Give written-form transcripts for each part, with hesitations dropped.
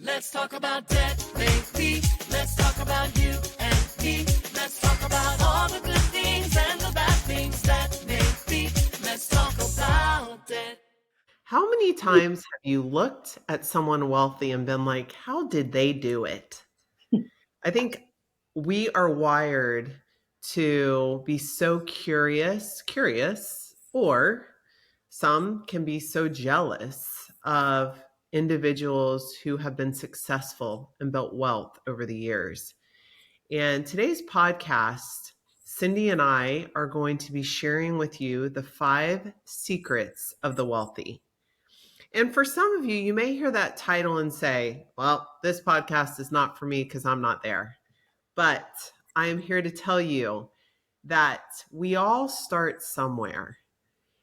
Let's talk about debt lately. Let's talk about you and me. Let's talk about all the good things and the bad things that may be. Let's talk about debt. How many times have you looked at someone wealthy and been like, how did they do it? I think we are wired to be so curious, or some can be so jealous of individuals who have been successful and built wealth over the years. And today's podcast, Cindy and I are going to be sharing with you the 5 secrets of the wealthy. And for some of you, you may hear that title and say, well, this podcast is not for me because I'm not there. But I am here to tell you that we all start somewhere.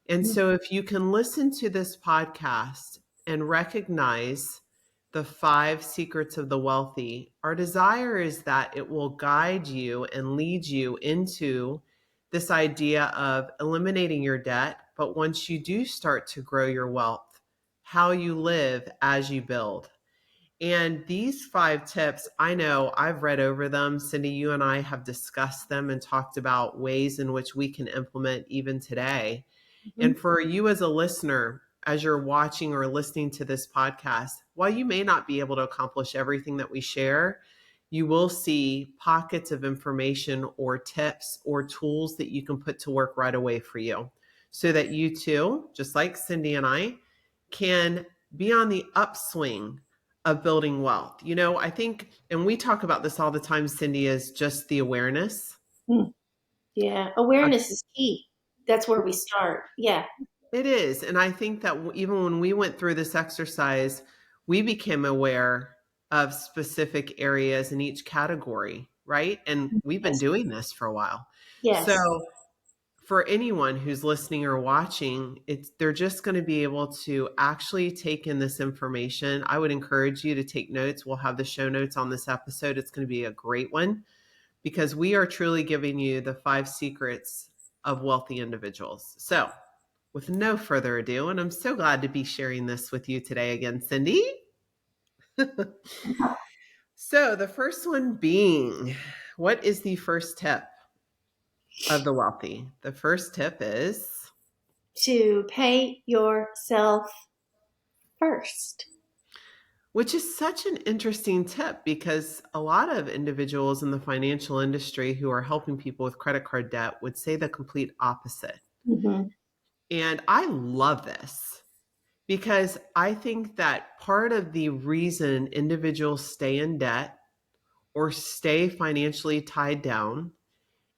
And so if you can listen to this podcast and recognize the 5 secrets of the wealthy, our desire is that it will guide you and lead you into this idea of eliminating your debt. But once you do start to grow your wealth, how you live as you build. And these 5 tips, I know I've read over them. Cindy, you and I have discussed them and talked about ways in which we can implement even today. And for you as a listener, as you're watching or listening to this podcast, while you may not be able to accomplish everything that we share, you will see pockets of information or tips or tools that you can put to work right away for you so that you too, just like Cindy and I, can be on the upswing of building wealth. You know, I think, and we talk about this all the time, Cindy, is just the awareness. Yeah, awareness is key. That's where we start. Yeah. It is. And I think that even when we went through this exercise, we became aware of specific areas in each category, right? And we've been Yes. doing this for a while. Yes. So for anyone who's listening or watching, they're just going to be able to actually take in this information. I would encourage you to take notes. We'll have the show notes on this episode. It's going to be a great one because we are truly giving you the 5 secrets of wealthy individuals. So with no further ado, and I'm so glad to be sharing this with you today again, Cindy. So the first one being, what is the first tip of the wealthy? The first tip is To pay yourself first. which is such an interesting tip because a lot of individuals in the financial industry who are helping people with credit card debt would say the complete opposite. Mm-hmm. And I love this because I think that part of the reason individuals stay in debt or stay financially tied down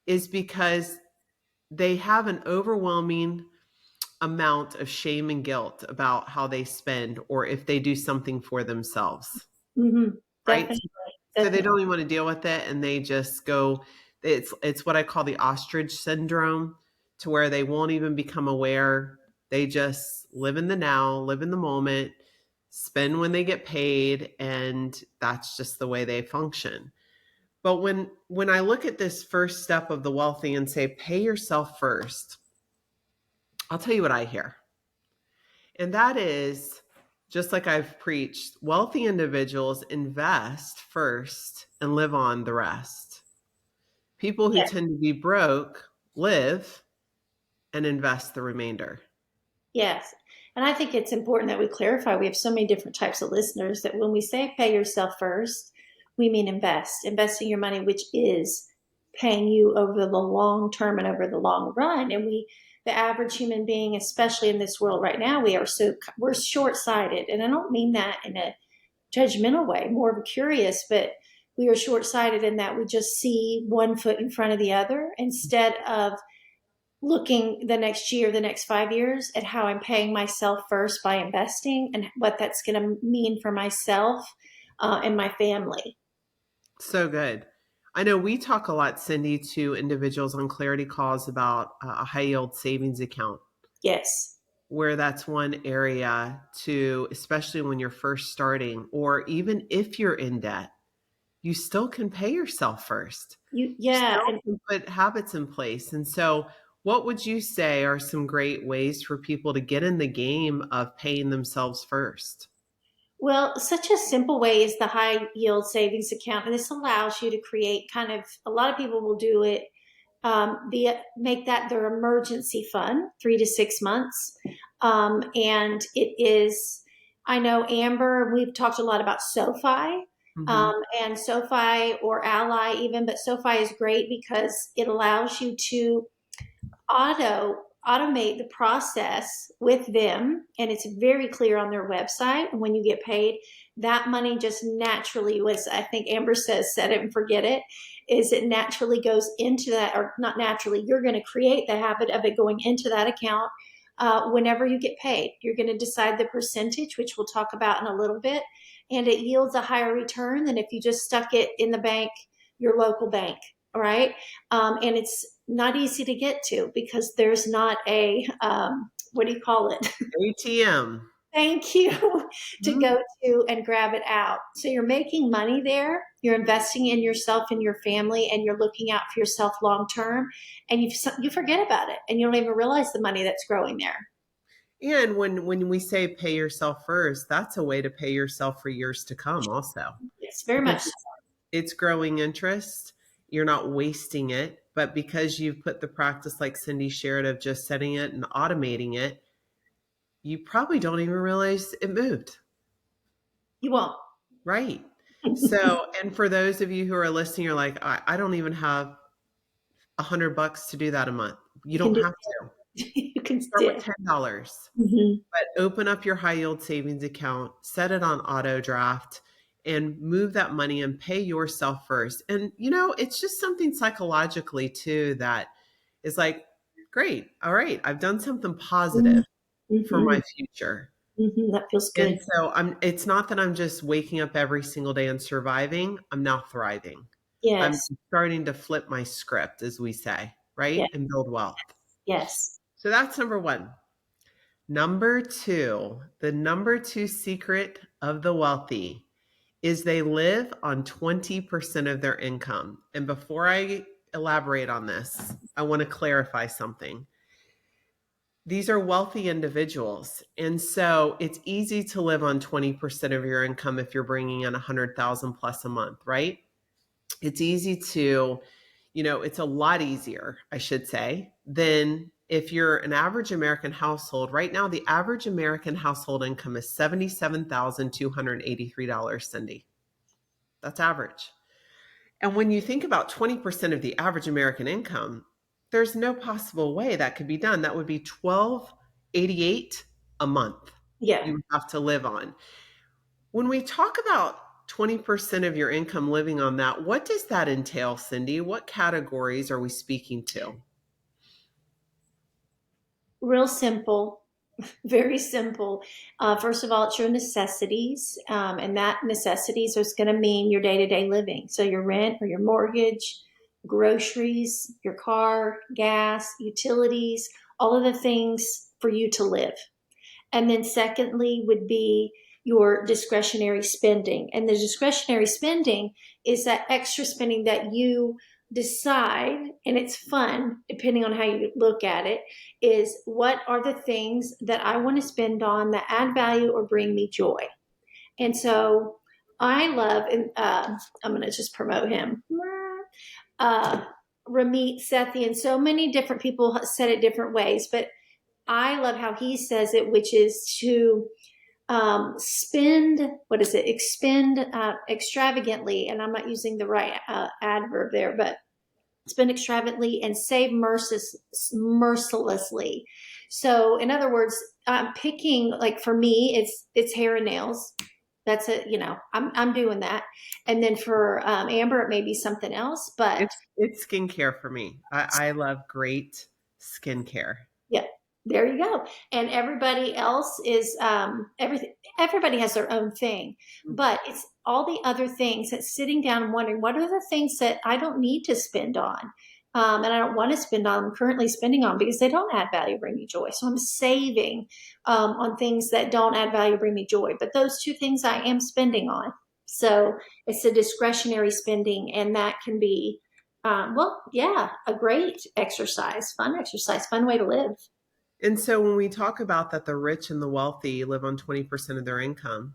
is because they have an overwhelming amount of shame and guilt about how they spend or if they do something for themselves, Mm-hmm. right? Definitely. So they Definitely. don't even want to deal with it and they just go, it's what I call the ostrich syndrome, to where they won't even become aware. They just live in the now, live in the moment, spend when they get paid, and that's just the way they function. But when I look at this first step of the wealthy and say pay yourself first, I'll tell you what I hear. And that is, just like I've preached, wealthy individuals invest first and live on the rest. People who Yeah. tend to be broke live and invest the remainder. Yes. And I think it's important that we clarify we have so many different types of listeners that when we say pay yourself first, we mean investing your money, which is paying you over the long term and over the long run. And the average human being, especially in this world right now, we're short sighted. And I don't mean that in a judgmental way, more of a curious, but we are short sighted in that we just see one foot in front of the other instead of looking the next year, the next 5 years at how I'm paying myself first by investing and what that's going to mean for myself and my family. So good. I know we talk a lot, Cindy, to individuals on clarity calls about a high yield savings account, Yes. where that's one area to, especially when you're first starting, or even if you're in debt, you still can pay yourself first. You Yeah. still And can put habits in place. And so, what would you say are some great ways for people to get in the game of paying themselves first? Well, such a simple way is the high yield savings account. And this allows you to create kind of, a lot of people will do it, make that their emergency fund, 3 to 6 months. And it is, I know Amber, we've talked a lot about SoFi. Hmm. And SoFi or Ally even, but SoFi is great because it allows you to automate the process with them, and it's very clear on their website. And when you get paid, that money just naturally, was I think Amber says, set it and forget it, is it naturally goes into that, or not naturally, you're going to create the habit of it going into that account. Whenever you get paid, you're going to decide the percentage, which we'll talk about in a little bit, and it yields a higher return than if you just stuck it in the bank, your local bank. All right. And it's not easy to get to because there's not a, what do you call it? ATM. Thank you. To Mhm. go to and grab it out. So you're making money there. You're investing in yourself and your family, and you're looking out for yourself long term. And you forget about it, and you don't even realize the money that's growing there. And when we say pay yourself first, that's a way to pay yourself for years to come also. Yes, very Because much. it's growing interest. You're not wasting it, but because you've put the practice like Cindy shared of just setting it and automating it, you probably don't even realize it moved. You won't. Right. So, and for those of you who are listening, you're like, I don't even have $100 to do that a month. You You can don't do. have to. You can Start with do. $10. Mhm. But open up your high yield savings account, set it on auto draft, and move that money and pay yourself first. And, it's just something psychologically too that is like, great. All right. I've done something positive for my Mhm. future. Mhm. That feels And good. so it's not that I'm just waking up every single day and surviving. I'm now thriving. I'm Yes. starting to flip my script, as we say, right? Yes. And build wealth. Yes. So that's number one. Number two, the number two secret of the wealthy is they live on 20% of their income. And before I elaborate on this, I want to clarify something. These are wealthy individuals. And so it's easy to live on 20% of your income if you're bringing in 100,000 plus a month, right? It's easy to, it's a lot easier, I should say, than if you're an average American household. Right now, the average American household income is $77,283, Cindy. That's average. And when you think about 20% of the average American income, there's no possible way that could be done. That would be 1288 a month Yeah. you would have to live on. When we talk about 20% of your income living on that, what does that entail, Cindy? What categories are we speaking to? Real simple. Very simple. First of all, it's your necessities, and that necessities is going to mean your day to day living. So your rent or your mortgage, groceries, your car, gas, utilities, all of the things for you to live. And then secondly would be your discretionary spending. And the discretionary spending is that extra spending that you decide, and it's fun depending on how you look at it, is what are the things that I want to spend on that add value or bring me joy. And so I love, and I'm going to just promote him. Uh, Ramit Sethi, and so many different people said it different ways, but I love how he says it, which is to spend, what is it, expend extravagantly. And I'm not using the right adverb there, but spend extravagantly and save mercilessly. So, in other words, I'm picking, like for me, it's hair and nails. That's it, I'm doing that. And then for Amber, it may be something else, but It's skincare for me. I love great skincare. yeah, there you go. And everybody else is everything. Everybody has their own thing, but it's all the other things that sitting down and wondering what are the things that I don't need to spend on, and I don't want to spend on. I'm currently spending on because they don't add value, bring me joy. So I'm saving on things that don't add value, bring me joy. But those two things I am spending on. So it's a discretionary spending, and that can be well, yeah, a great exercise, fun way to live. And so when we talk about that the rich and the wealthy live on 20% of their income,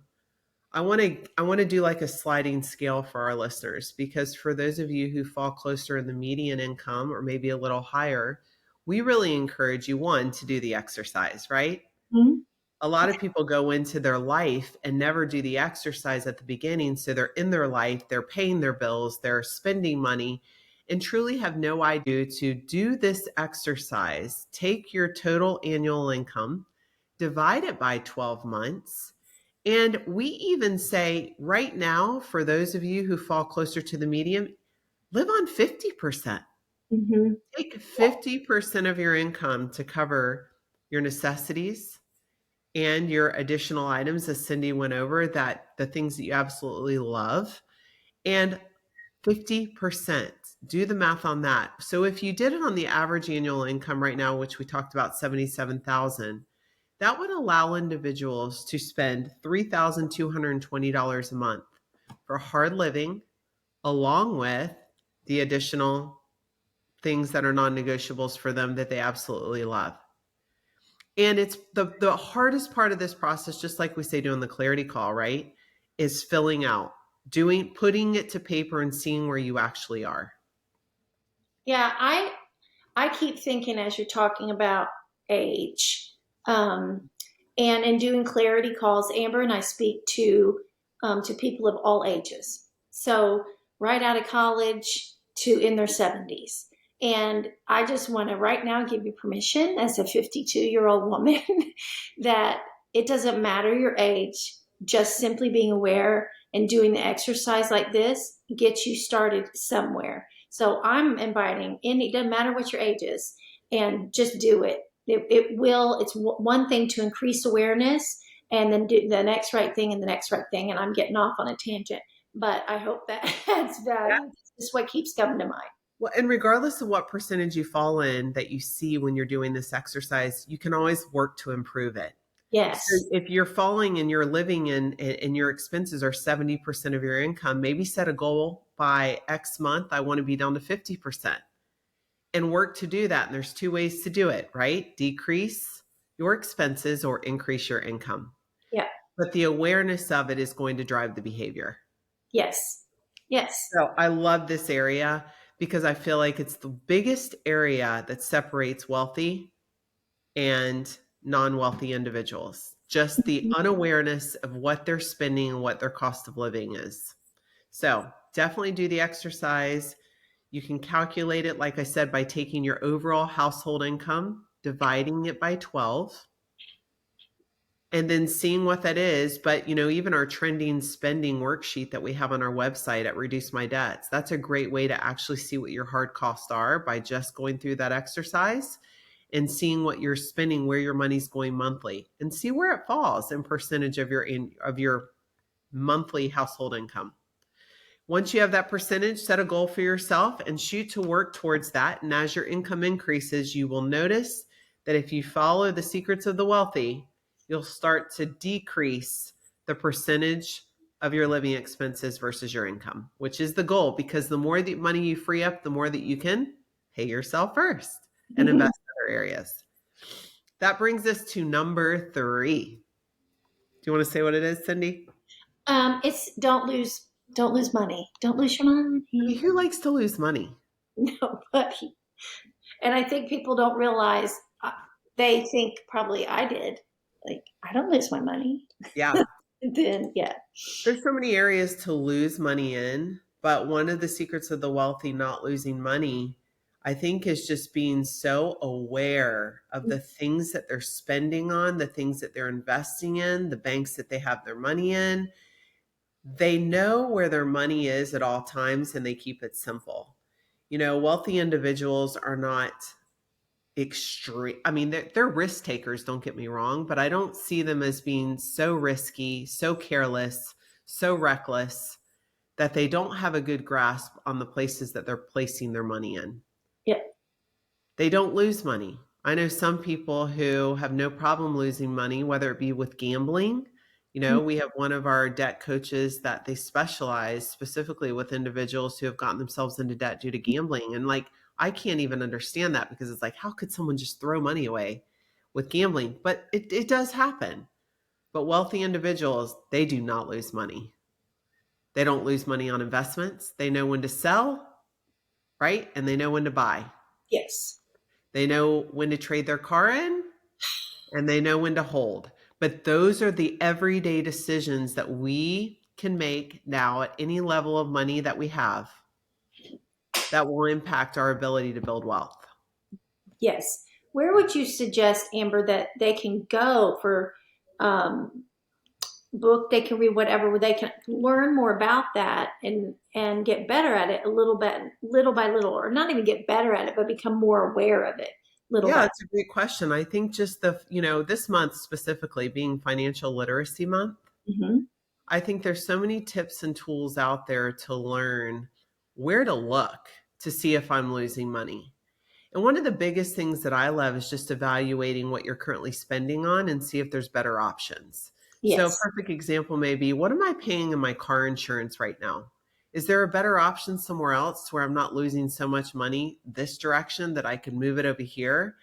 I want to do like a sliding scale for our listeners, because for those of you who fall closer in the median income or maybe a little higher, we really encourage you, one, to do the exercise, right? Mhm. A lot of people go into their life and never do the exercise at the beginning. So they're in their life, they're paying their bills, they're spending money, and truly have no idea to do this exercise. Take your total annual income, divide it by 12 months. And we even say right now, for those of you who fall closer to the medium, live on 50%. Mhm. Take 50% of your income to cover your necessities and your additional items, as Cindy went over, that the things that you absolutely love, and 50%. Do the math on that. So if you did it on the average annual income right now, which we talked about 77,000, that would allow individuals to spend $3,220 a month for hard living, along with the additional things that are non-negotiables for them that they absolutely love. And it's the hardest part of this process, just like we say doing the clarity call, right? Is filling out, putting it to paper and seeing where you actually are. Yeah, I keep thinking as you're talking about age, um, and in doing clarity calls, Amber and I speak to people of all ages. So right out of college to in their 70s. And I just want to right now give you permission as a 52-year-old woman that it doesn't matter your age, just simply being aware and doing the exercise like this gets you started somewhere. So I'm inviting any, it doesn't matter what your age is, and just do it. It will, it's one thing to increase awareness and then do the next right thing and the next right thing. And I'm getting off on a tangent, but I hope that adds value. This is what keeps coming to mind. Well, and regardless of what percentage you fall in that you see when you're doing this exercise, you can always work to improve it. So Yes. if you're falling and you're living in and your expenses are 70% of your income, maybe set a goal by X month. I want to be down to 50% and work to do that. And there's two ways to do it, right? Decrease your expenses or increase your income. Yeah. But the awareness of it is going to drive the behavior. Yes. Yes. So I love this area because I feel like it's the biggest area that separates wealthy and non-wealthy individuals. Just the unawareness of what they're spending and what their cost of living is. So definitely do the exercise. You can calculate it, like I said, by taking your overall household income, dividing it by 12, and then seeing what that is. But, even our trending spending worksheet that we have on our website at Reduce My Debts, that's a great way to actually see what your hard costs are by just going through that exercise and seeing what you're spending, where your money's going monthly, and see where it falls in percentage of your monthly household income. Once you have that percentage, set a goal for yourself and shoot to work towards that. And as your income increases, you will notice that if you follow the secrets of the wealthy, you'll start to decrease the percentage of your living expenses versus your income, which is the goal, because the more money you free up, the more that you can pay yourself first and invest in other areas. That brings us to number 3. Do you want to say what it is, Cindy? It's don't lose money. Don't lose your I mean, money. who likes to lose money? Nobody. And I think people don't realize, they think probably I did. Like, I don't lose my money. Yeah. Then, yeah. There's so many areas to lose money in, but one of the secrets of the wealthy not losing money, I think, is just being so aware of the things that they're spending on, the things that they're investing in, the banks that they have their money in. They know where their money is at all times and they keep it simple. Wealthy individuals are not extreme. I mean, they're risk takers, don't get me wrong, but I don't see them as being so risky, so careless, so reckless that they don't have a good grasp on the places that they're placing their money in. Yeah. They don't lose money. I know some people who have no problem losing money, whether it be with gambling. We have one of our debt coaches that they specialize specifically with individuals who have gotten themselves into debt due to gambling. And I can't even understand that, because it's like, how could someone just throw money away with gambling? But it does happen. But wealthy individuals, they do not lose money. They don't lose money on investments. They know when to sell, right? And they know when to buy. Yes. They know when to trade their car in and they know when to hold. But those are the everyday decisions that we can make now at any level of money that we have that will impact our ability to build wealth. Yes. Where would you suggest, Amber, that they can go for um, book? They can read whatever, where they can learn more about that and get better at it a little bit, little by little, or not even get better at it, but become more aware of it little Yeah, by. it's a great question. I think just this month specifically being financial literacy month, Mm-hmm. I think there's so many tips and tools out there to learn where to look to see if I'm losing money. And one of the biggest things that I love is just evaluating what you're currently spending on and see if there's better options. So, a Yes. perfect example may be, what am I paying in my car insurance right now? Is there a better option somewhere else where I'm not losing so much money this direction that I can move it over here?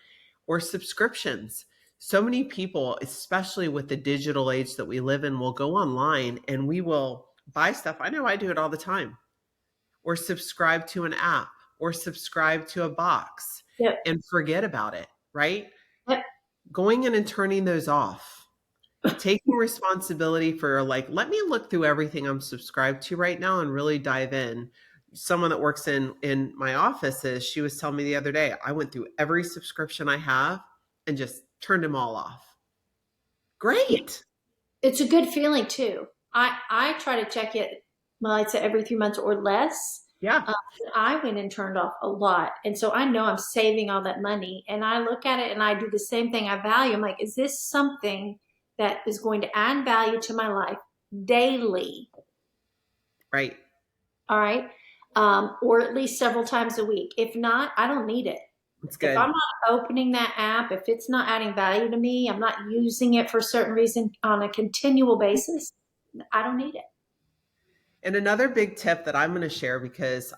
Or subscriptions. So many people, especially with the digital age that we live in, will go online and we will buy stuff. I know I do it all the time, or subscribe to an app, or subscribe to a box Yep. and forget about it, right? Yep. Going in and turning those off, taking responsibility for, like, let me look through everything I'm subscribed to right now and really dive in. Someone that works in my office, she was telling me the other day, I went through every subscription I have and just turned them all off. Yeah. Great. It's a good feeling too. I try to check it, well, I'd say every 3 months or less. Yeah. Um, I went and turned off a lot, and so I know I'm saving all that money. And I look at it and I do the same thing. I value. I'm like, is this something that is going to add value to my life daily? Right. All right, or at least several times a week. If not, I don't need it. It's If I'm good. not opening that app, if it's not adding value to me, I'm not using it for a certain reason on a continual basis, I don't need it. And another big tip that I'm going to share, because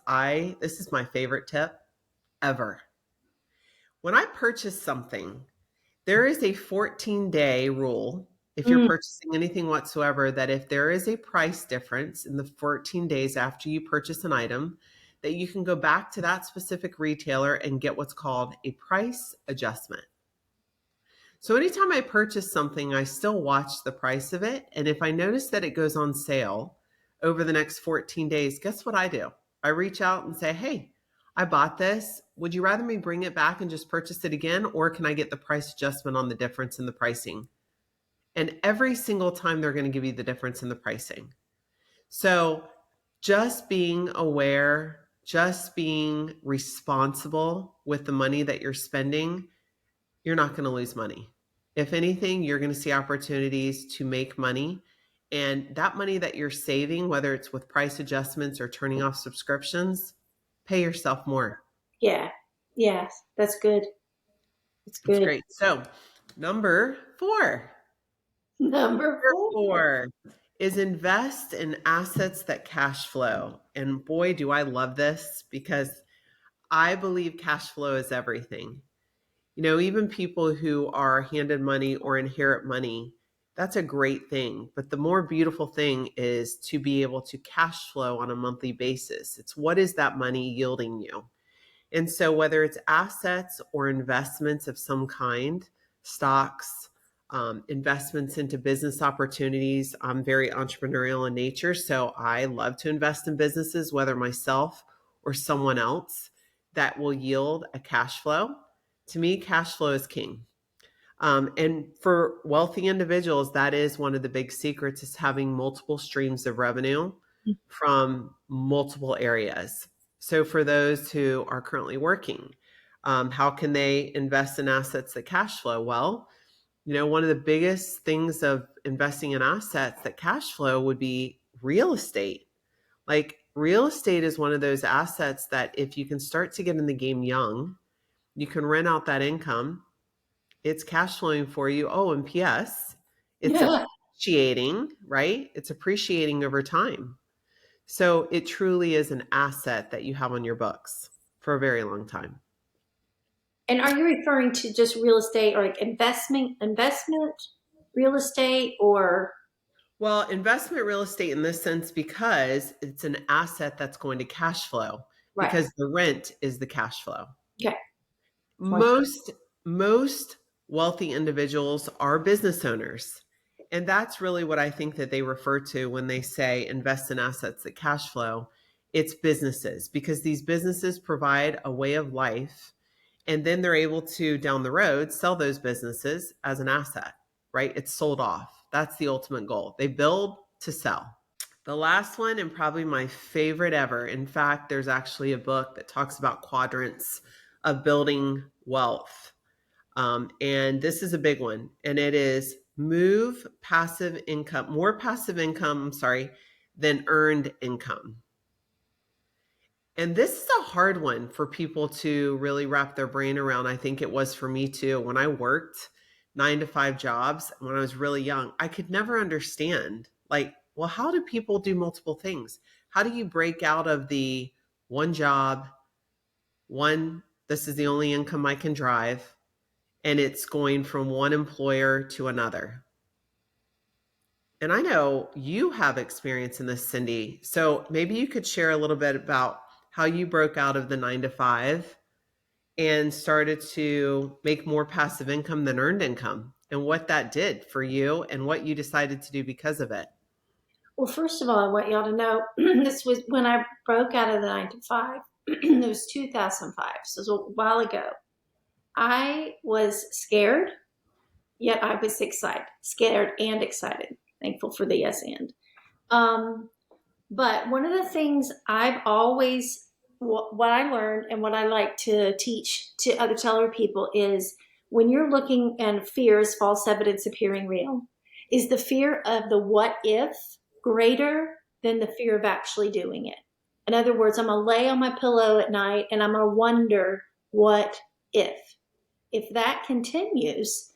this is my favorite tip ever. When I purchase something, there is a 14-day rule if you're Mm, purchasing anything whatsoever, that if there is a price difference in the 14 days after you purchase an item, that you can go back to that specific retailer and get what's called a price adjustment. So anytime I purchase something, I still watch the price of it. And if I notice that it goes on sale over the next 14 days, guess what I do? I reach out and say, hey, I bought this. Would you rather me bring it back and just purchase it again? Or can I get the price adjustment on the difference in the pricing? And every single time they're going to give you the difference in the pricing. So just being aware, just being responsible with the money that you're spending, you're not going to lose money. If anything, you're going to see opportunities to make money. And that money that you're saving, whether it's with price adjustments or turning off subscriptions, pay yourself more. yeah, yeah, that's good. It's It's good. great. So, number four. Number Number four. four is invest in assets that cash flow. And boy, do I love this, because I believe cash flow is everything. Even people who are handed money or inherit money, that's a great thing. But the more beautiful thing is to be able to cash flow on a monthly basis. It's, what is that money yielding you? And so, whether it's assets or investments of some kind, stocks, investments into business opportunities, I'm very entrepreneurial in nature. So, I love to invest in businesses, whether myself or someone else, that will yield a cash flow. To me, cash flow is king. And for wealthy individuals, that is one of the big secrets, is having multiple streams of revenue from multiple areas. So for those who are currently working, how can they invest in assets that cash flow? Well, one of the biggest things of investing in assets that cash flow would be real estate. Like, real estate is one of those assets that if you can start to get in the game young, you can rent out that income, it's cash flowing for you. Oh, and P.S., it's Yeah. appreciating, right? It's appreciating over time. So it truly is an asset that you have on your books for a very long time. And are you referring to just real estate or like investment? Investment? real estate or Well, investment real estate in this sense because it's an asset that's going to cash flow right? because the rent is the cash flow. Okay. Most wealthy individuals are business owners. And that's really what I think that they refer to when they say invest in assets that cash flow. It's businesses because these businesses provide a way of life and then they're able to down the road sell those businesses as an asset, right? It's sold off. That's the ultimate goal. They build to sell. The last one, and probably my favorite ever. In fact, there's actually a book that talks about quadrants of building wealth. And this is a big one. And it is move passive income, more passive income, than earned income. And this is a hard one for people to really wrap their brain around. I think it was for me too. When I worked 9 to 5 jobs when I was really young, I could never understand, like, well, how do people do multiple things? How do you break out of the one job, this is the only income I can drive, and it's going from one employer to another? And I know you have experience in this, Cindy. So maybe you could share a little bit about how you broke out of the 9 to 5 and started to make more passive income than earned income and what that did for you and what you decided to do because of it. Well, first of all, I want y'all to know this was when I broke out of the 9 to 5. It was 2005, so it was a while ago. I was scared, yet I was excited, scared and excited. Thankful for the yes and. Um, but one of the things I've always, what I learned and what I like to teach to other people is when you're looking and fear is false evidence appearing real, is the fear of the what if greater than the fear of actually doing it. In other words, I'm going to lay on my pillow at night and I'm going to wonder what if. If that continues,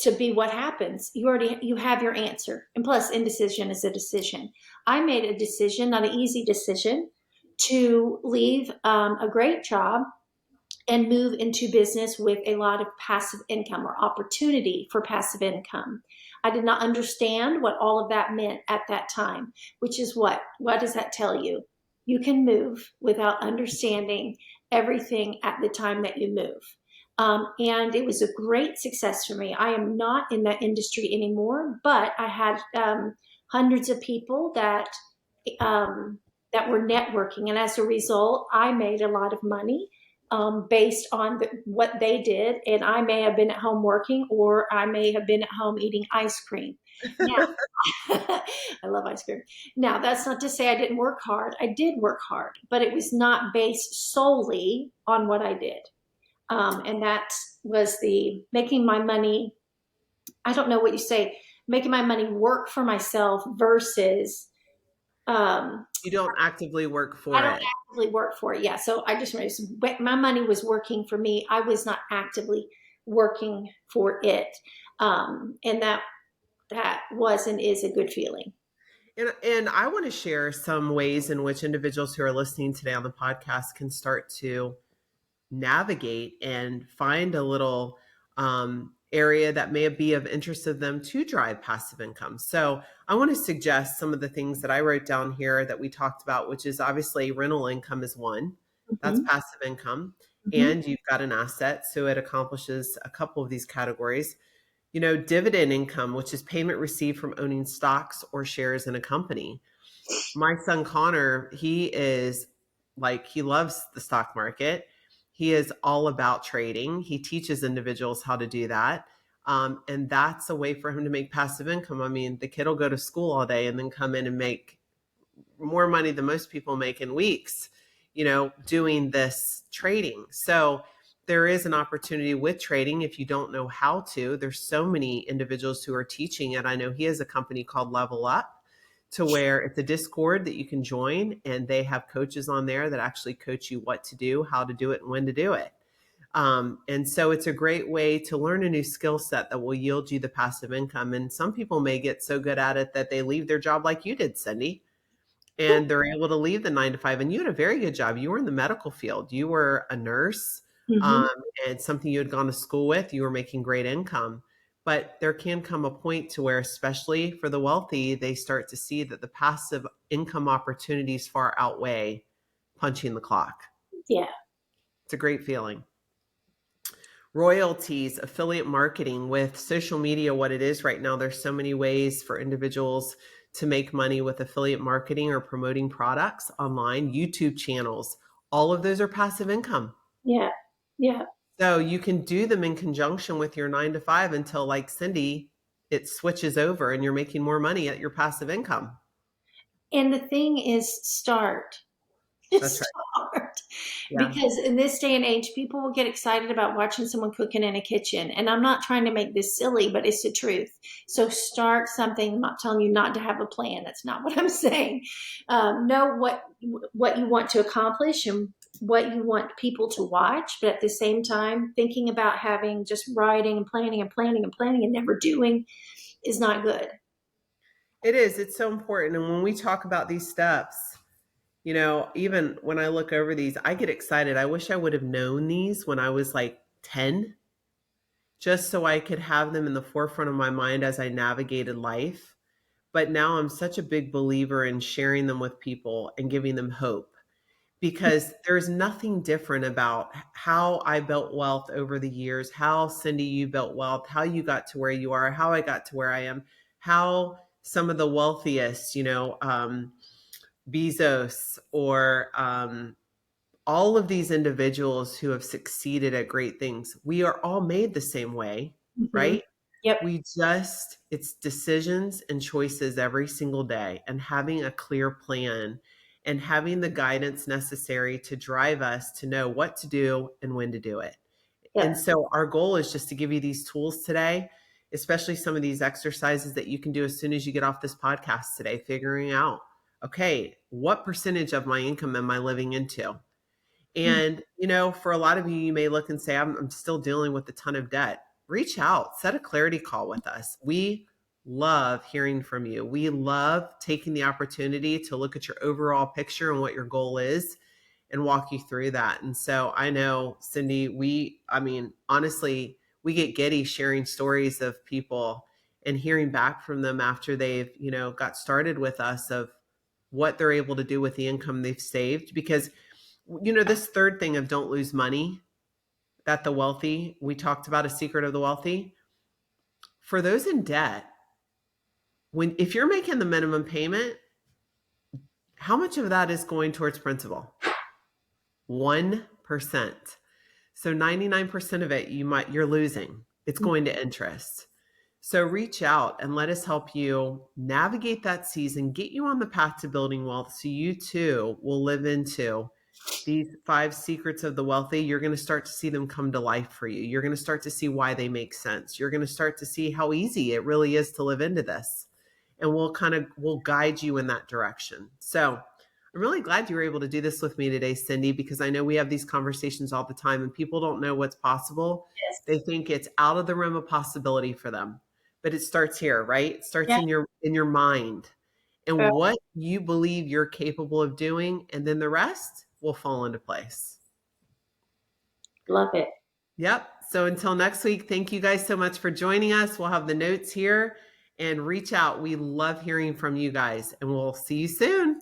to be what happens, you have your answer. And plus, indecision is a decision. I made a decision, not an easy decision, to leave a great job and move into business with a lot of passive income or opportunity for passive income. I did not understand what all of that meant at that time, which is what does that tell you? You can move without understanding everything at the time that you move. And it was a great success for me. I am not in that industry anymore, but I had hundreds of people that were networking, and as a result, I made a lot of money based on what they did. And I may have been at home working, or I may have been at home eating ice cream. Now, I love ice cream. Now, that's not to say I didn't work hard. I did work hard, but it was not based solely on what I did. And that was the making my money, I don't know what you say, making my money work for myself versus You don't actively work I for don't it. actively work for it. Yeah. So I just my money was working for me. I was not actively working for it. And that was and is a good feeling. And I want to share some ways in which individuals who are listening today on the podcast can start to navigate and find a little area that may be of interest to them to drive passive income. So I want to suggest some of the things that I wrote down here that we talked about, which is obviously rental income is one. That's Mm-hmm. passive income. Mm-hmm. And you've got an asset. So it accomplishes a couple of these categories. Dividend income, which is payment received from owning stocks or shares in a company. My son Connor, he loves the stock market. He is all about trading. He teaches individuals how to do that. And that's a way for him to make passive income. I mean, the kid will go to school all day and then come in and make more money than most people make in weeks, doing this trading. So there is an opportunity with trading if you don't know how to. There's so many individuals who are teaching it. I know he has a company called Level Up, to where it's a Discord that you can join, and they have coaches on there that actually coach you what to do, how to do it, and when to do it. And so it's a great way to learn a new skill set that will yield you the passive income. And some people may get so good at it that they leave their job like you did, Cindy, and they're able to leave the 9 to 5. And you had a very good job. You were in the medical field. You were a nurse, Mm-hmm. and something you had gone to school with. You were making great income. But there can come a point to where, especially for the wealthy, they start to see that the passive income opportunities far outweigh punching the clock. Yeah. It's a great feeling. Royalties, affiliate marketing with social media, what it is right now, there's so many ways for individuals to make money with affiliate marketing or promoting products online, YouTube channels. All of those are passive income. Yeah. Yeah. So you can do them in conjunction with your 9 to 5 until, like Cindy, it switches over and you're making more money at your passive income. And the thing is, start. That's right. Start. Yeah. Because in this day and age, people will get excited about watching someone cooking in a kitchen. And I'm not trying to make this silly, but it's the truth. So start something. I'm not telling you not to have a plan. That's not what I'm saying. Know what you want to accomplish and what you want people to watch. But at the same time, thinking about having just writing and planning and planning and planning and never doing is not good. It is. It's so important. And when we talk about these steps, even when I look over these, I get excited. I wish I would have known these when I was like 10, just so I could have them in the forefront of my mind as I navigated life. But now I'm such a big believer in sharing them with people and giving them hope, because there's nothing different about how I built wealth over the years, how, Cindy, you built wealth, how you got to where you are, how I got to where I am, how some of the wealthiest, Bezos or all of these individuals who have succeeded at great things, we are all made the same way, Mm-hmm. right? Yep. It's decisions and choices every single day, and having a clear plan and having the guidance necessary to drive us to know what to do and when to do it. And Yep. so our goal is just to give you these tools today, especially some of these exercises that you can do as soon as you get off this podcast today, figuring out, okay, what percentage of my income am I living into? And, for a lot of you, you may look and say, I'm still dealing with a ton of debt. Reach out, set a clarity call with us. We love hearing from you. We love taking the opportunity to look at your overall picture and what your goal is and walk you through that. And so I know, Cindy, honestly, we get giddy sharing stories of people and hearing back from them after they've, got started with us, of what they're able to do with the income they've saved. Because this third thing of don't lose money, that the wealthy, we talked about a secret of the wealthy. For those in debt, if you're making the minimum payment, how much of that is going towards principal? 1%. So 99% of it you're losing. It's going to interest. So reach out and let us help you navigate that season, get you on the path to building wealth, so you too will live into these 5 secrets of the wealthy. You're going to start to see them come to life for you. You're going to start to see why they make sense. You're going to start to see how easy it really is to live into this. And we'll guide you in that direction. So I'm really glad you were able to do this with me today, Cindy, because I know we have these conversations all the time and people don't know what's possible. Yes. They think it's out of the realm of possibility for them. But it starts here, right? It starts Yeah. in your mind and what you believe you're capable of doing, and then the rest will fall into place. Love it. Yep. So until next week, thank you guys so much for joining us. We'll have the notes here, and reach out. We love hearing from you guys, and we'll see you soon.